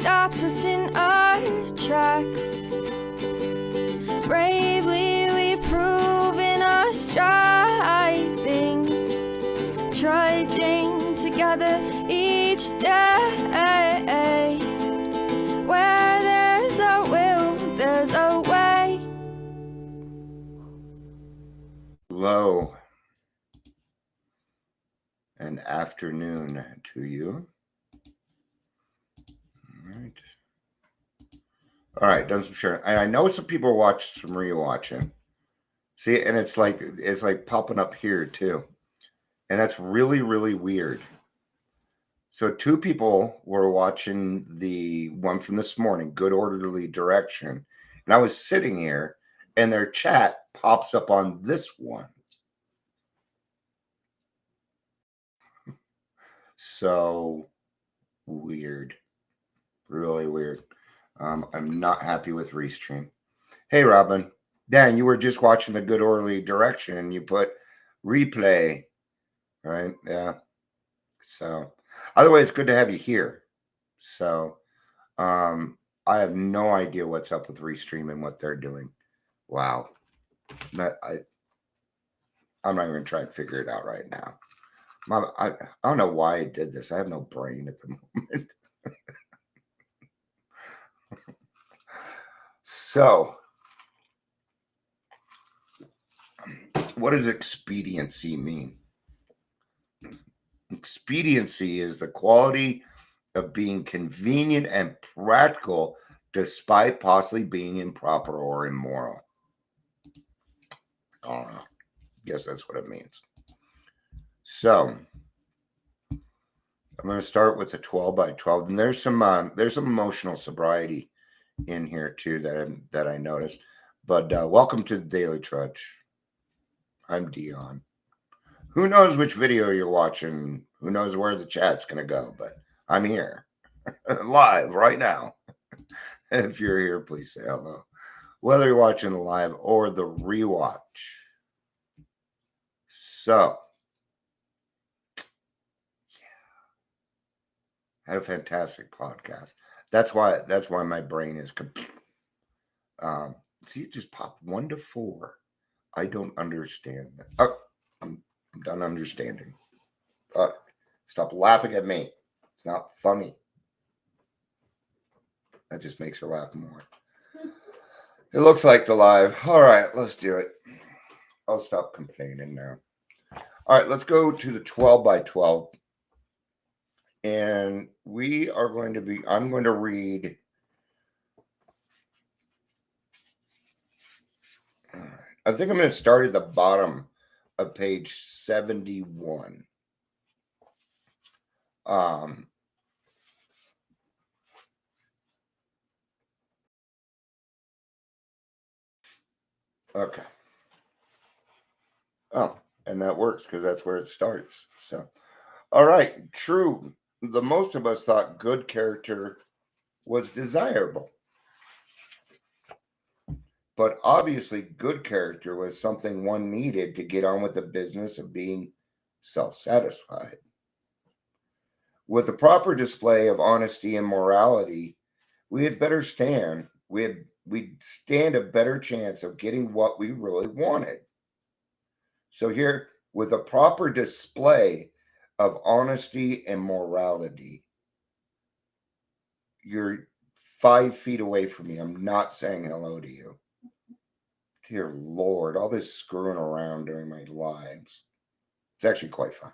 stops us in our tracks. Bravely we prove in our striving, trudging together each day. Where there's a will, there's a way. Hello and afternoon to you. All right, done some sharing. And I know some people watch some rewatching. See, and it's like popping up here too. And that's really, really weird. So 2 people were watching the one from this morning, Good Orderly Direction. And I was sitting here and their chat pops up on this one. So weird. Really weird. I'm not happy with Restream. Hey, Robin. Dan, you were just watching the Good Orderly Direction and you put replay, right? Yeah. So, either way, it's good to have you here. So, I have no idea what's up with Restream and what they're doing. Wow. I'm not even going to try and figure it out right now. I don't know why I did this. I have no brain at the moment. So, what does expediency mean? Expediency is the quality of being convenient and practical despite possibly being improper or immoral. I don't know. Guess that's what it means. So, I'm going to start with a 12 by 12, and there's some emotional sobriety in here too that I noticed. But welcome to the Daily Trudge. I'm Dion. Who knows which video you're watching? Who knows where the chat's going to go? But I'm here, live right now. If you're here, please say hello. Whether you're watching the live or the rewatch. So, had a fantastic podcast. That's why my brain is complete. See, it just popped 1 to 4. I don't understand that. Oh, I'm done understanding. Stop laughing at me. It's not funny. That just makes her laugh more. It looks like the live. All right, let's do it. I'll stop complaining now. All right, let's go to the 12 by 12. And I'm going to read. I think I'm going to start at the bottom of page 71. Okay. Oh, and that works because that's where it starts. So, all right. True. The most of us thought good character was desirable. But obviously, good character was something one needed to get on with the business of being self-satisfied. With the proper display of honesty and morality, we'd stand a better chance of getting what we really wanted. So here, with a proper display of honesty and morality, you're 5 feet away from me. I'm not saying hello to you. Dear Lord, all this screwing around during my lives. It's actually quite fun.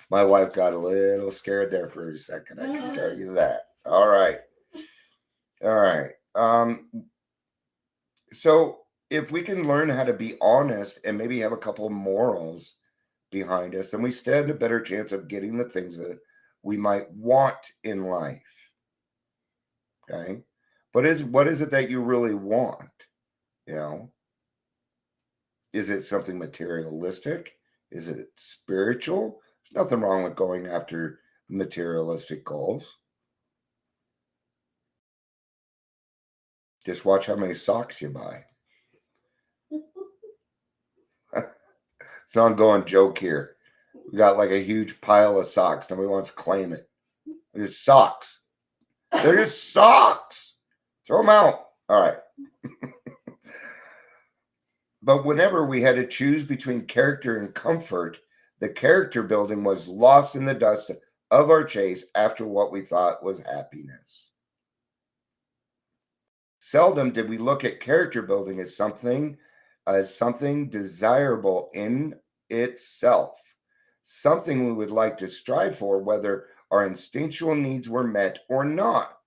My wife got a little scared there for a second. I can tell you that. All right. So if we can learn how to be honest and maybe have a couple of morals behind us, then we stand a better chance of getting the things that we might want in life. Okay. But what is it that you really want? You know, is it something materialistic? Is it spiritual? There's nothing wrong with going after materialistic goals. Just watch how many socks you buy. It's an ongoing joke here. We got like a huge pile of socks. Nobody wants to claim it. It's socks. They're just socks. Throw them out. All right. But whenever we had to choose between character and comfort, the character building was lost in the dust of our chase after what we thought was happiness. Seldom did we look at character building as something desirable in itself, something we would like to strive for, whether our instinctual needs were met or not.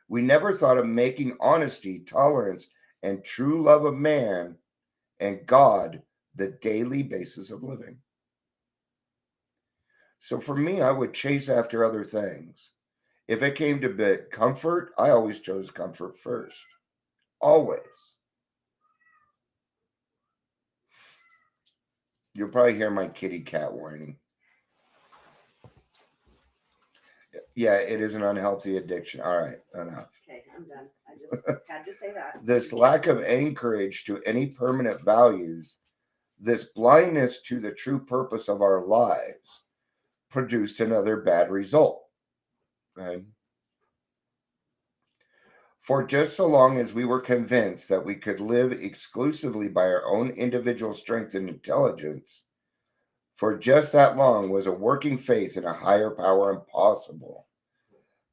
We never thought of making honesty, tolerance, and true love of man and God the daily basis of living. So for me, I would chase after other things. If it came to comfort, I always chose comfort first. Always. You'll probably hear my kitty cat whining. Yeah, it is an unhealthy addiction. All right, enough. Okay, I'm done. I just had to say that. This lack of anchorage to any permanent values, this blindness to the true purpose of our lives, produced another bad result. Okay? For just so long as we were convinced that we could live exclusively by our own individual strength and intelligence, for just that long was a working faith in a higher power impossible.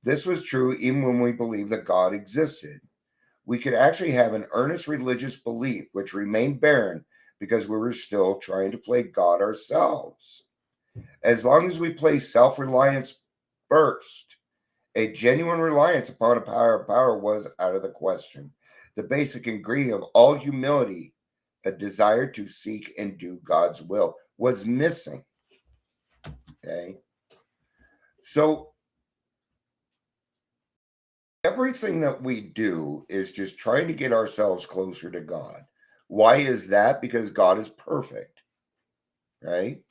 This was true even when we believed that God existed. We could actually have an earnest religious belief which remained barren because we were still trying to play God ourselves. As long as we placed self-reliance first, a genuine reliance upon a higher power was out of the question. The basic ingredient of all humility, a desire to seek and do God's will, was missing. Okay? So everything that we do is just trying to get ourselves closer to God. Why is that? Because God is perfect, right?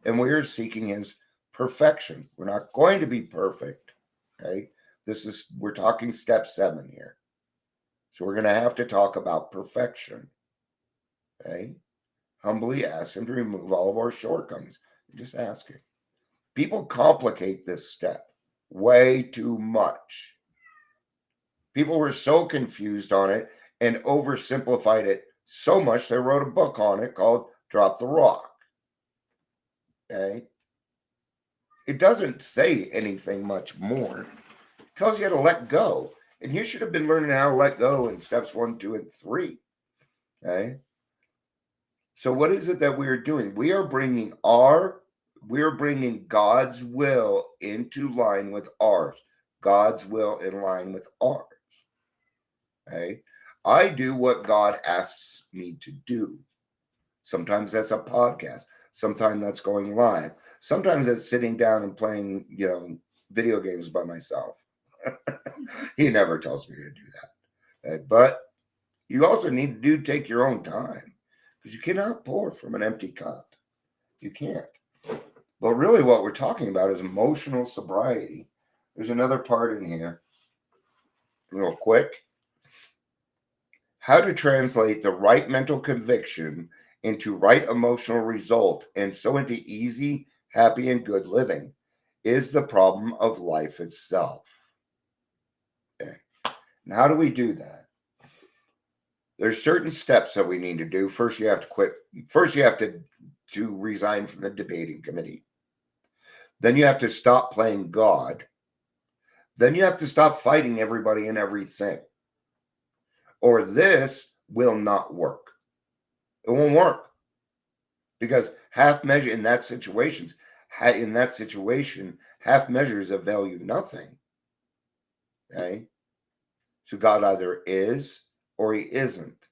And we are seeking his perfection. We're not going to be perfect, okay? We're talking step 7 here. So we're going to have to talk about perfection, okay? Humbly ask him to remove all of our shortcomings. Just asking. People complicate this step way too much. People were so confused on it and oversimplified it so much they wrote a book on it called Drop the Rock. Okay? It doesn't say anything much more. It tells you how to let go. And you should have been learning how to let go in steps 1, 2, and 3. Okay? So what is it that we are doing? We are bringing God's will into line with ours. God's will in line with ours. Okay? I do what God asks me to do. Sometimes that's a podcast. Sometimes that's going live. Sometimes that's sitting down and playing, video games by myself. He never tells me to do that. Okay? But you also need to take your own time because you cannot pour from an empty cup. You can't. But really what we're talking about is emotional sobriety. There's another part in here, real quick. How to translate the right mental conviction into right emotional result and so into easy, happy, and good living is the problem of life itself. Okay. And how do we do that? There's certain steps that we need to do. First, you have to quit. First, you have to resign from the debating committee. Then you have to stop playing God. Then you have to stop fighting everybody and everything. Or this will not work. It won't work. Because half measure in that situation, half measures of value nothing. Okay? So God either is or he isn't.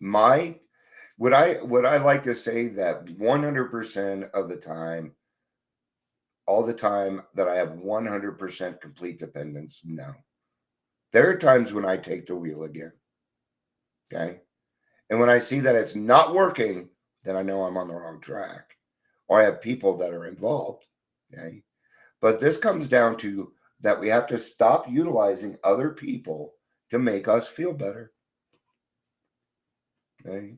Would I like to say that 100% of the time, all the time that I have 100% complete dependence? No. There are times when I take the wheel again. Okay? And when I see that it's not working, then I know I'm on the wrong track. Or I have people that are involved. Okay? But this comes down to that we have to stop utilizing other people to make us feel better. Okay?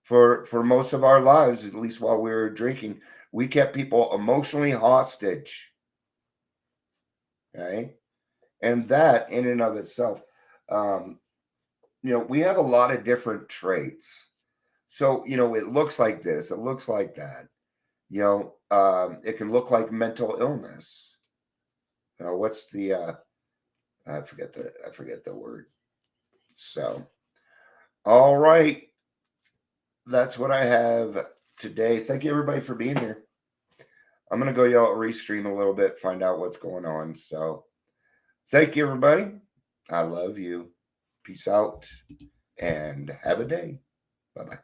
For most of our lives, at least while we were drinking, we kept people emotionally hostage. Okay. And that in and of itself, we have a lot of different traits. So, it looks like this, it looks like that. It can look like mental illness. What's the I forget the word. So, all right. That's what I have today. Thank you everybody for being here. I'm gonna go y'all restream a little bit, find out what's going on. So thank you everybody. I love you. Peace out and have a day. Bye-bye.